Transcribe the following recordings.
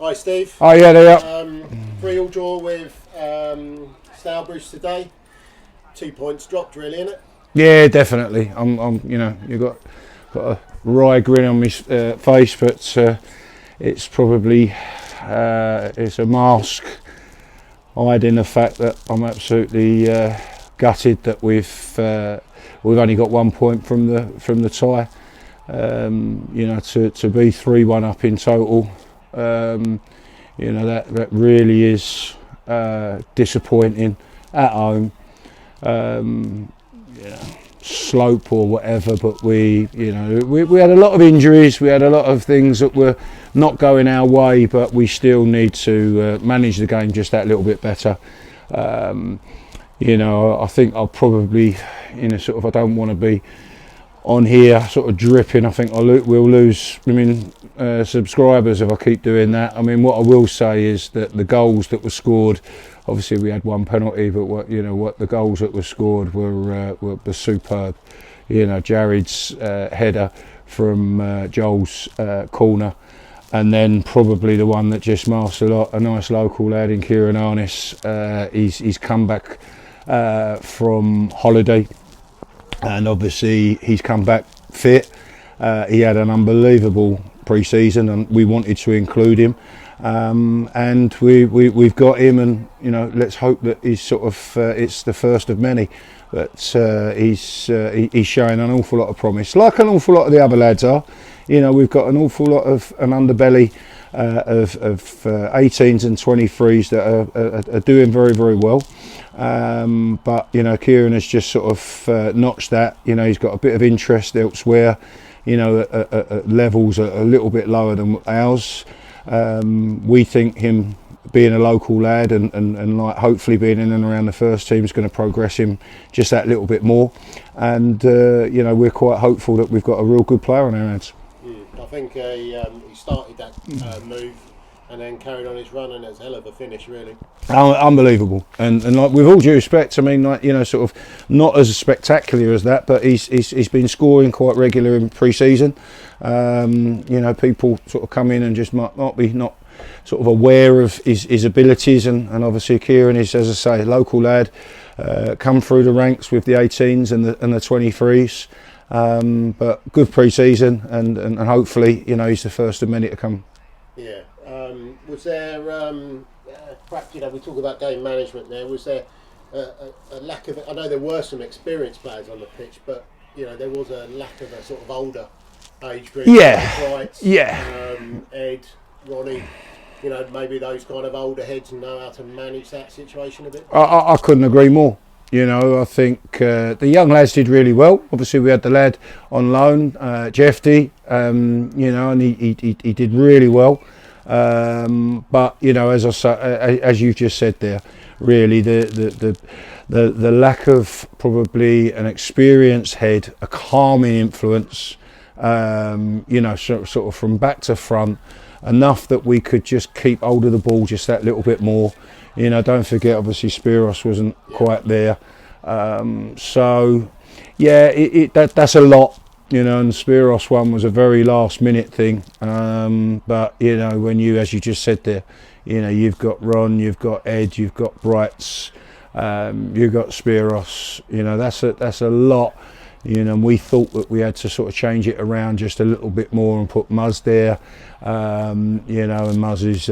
Hi Steve. Oh yeah, they are. 3-3 draw with Stourbridge today. 2 points dropped, really, innit? Yeah, definitely. You've got a wry grin on my face, but it's probably it's a mask hiding the fact that I'm absolutely gutted that we've only got 1 point from the tie. To be 3-1 up in total, that really is disappointing at home. Slope or whatever, but we had a lot of injuries, we had a lot of things that were not going our way, but we still need to manage the game just that little bit better. I think I'll probably, I don't want to be on here sort of dripping. I think we'll lose subscribers if I keep doing that. I mean, what I will say is that the goals that were scored, obviously we had one penalty, but what the goals that were scored were superb. Jarid's header from Joel's corner, and then probably the one that just marks a nice local lad in Kian Harness. He's come back from holiday, and obviously he's come back fit. He had an unbelievable pre-season, and we wanted to include him. And we've got him, and let's hope that he's it's the first of many. But he's showing an awful lot of promise, like an awful lot of the other lads are. We've got an awful lot of an underbelly of 18s and 23s that are doing very, very well. But Kieran has just sort of notched that. He's got a bit of interest elsewhere. At levels a little bit lower than ours. We think him being a local lad and like hopefully being in and around the first team is going to progress him just that little bit more. And we're quite hopeful that we've got a real good player on our hands. I think he started that move and then carried on his run, and it's a hell of a finish, really. Unbelievable, and like with all due respect, I mean, sort of not as spectacular as that, but he's been scoring quite regular in pre-season. People sort of come in and just might be not sort of aware of his abilities, and obviously Kieran is, as I say, a local lad, come through the ranks with the 18s and the 23s. But good pre-season, and hopefully he's the first of many to come. Yeah. Was there perhaps we talk about game management there? Was there a lack of? I know there were some experienced players on the pitch, but there was a lack of a sort of older age group. Brights, Ed, Ronnie. Maybe those kind of older heads know how to manage that situation a bit. I couldn't agree more. I think the young lads did really well. Obviously, we had the lad on loan, Jeffy, and he did really well. But as I say, as you just said there, really the lack of probably an experienced head, a calming influence, sort of from back to front, enough that we could just keep hold of the ball just that little bit more. Don't forget, obviously Spiros wasn't quite there. That's a lot. And Spiros one was a very last minute thing. But when you, as you just said there, you've got Ron, you've got Ed, you've got Brights, you've got Spiros. That's a lot. And we thought that we had to sort of change it around just a little bit more and put Muzz there. And Muzz is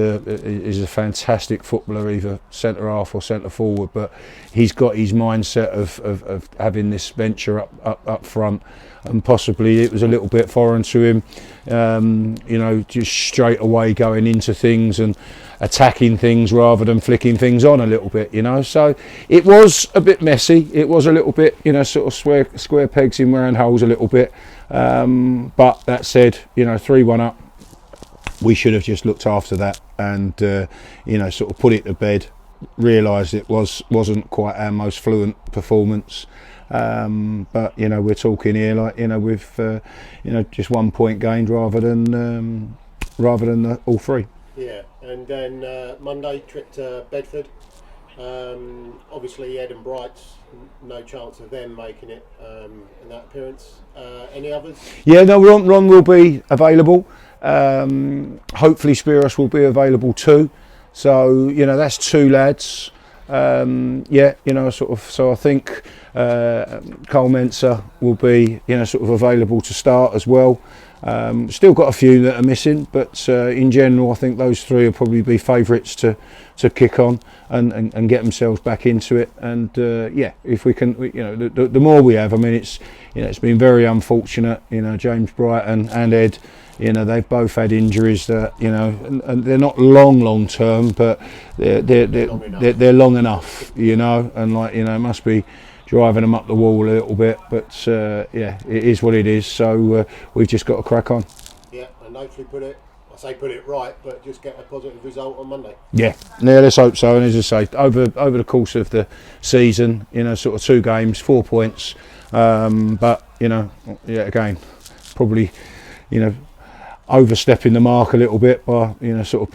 a fantastic footballer, either centre half or centre forward. But he's got his mindset of having this venture up front, and possibly it was a little bit foreign to him. Just straight away going into things and attacking things rather than flicking things on a little bit. So it was a bit messy. It was a little bit, sort of square pegs in round holes a little bit. But that said, 3-1 up. We should have just looked after that and sort of put it to bed. Realised it wasn't quite our most fluent performance, but we're talking here like with just 1 point gained rather than all three. Yeah, and then Monday trip to Bedford. Obviously, Ed and Bright's no chance of them making it in that appearance. Any others? Yeah, no, Ron will be available. Hopefully, Spiros will be available too. So that's 2 lads. So I think Cole Mensah will be sort of available to start as well. Still got a few that are missing, but in general I think those 3 will probably be favourites to kick on and get themselves back into it. And if we can, the more we have, I mean, it's been very unfortunate. James Bright and Ed, they've both had injuries that and they're not long term, but they're long enough, and it must be driving them up the wall a little bit, but it is what it is. So we've just got to crack on. Yeah, and hopefully put it right, but just get a positive result on Monday. Yeah, let's hope so. And as I say, over the course of the season, sort of 2 games, 4 points, but again, probably overstepping the mark a little bit by sort of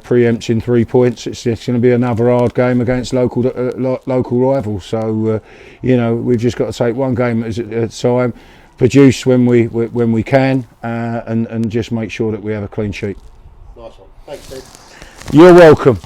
preempting 3 points. It's going to be another hard game against local rivals. So we've just got to take one game at a time, produce when we can, and just make sure that we have a clean sheet. Nice one. Thanks, Steve. You're welcome.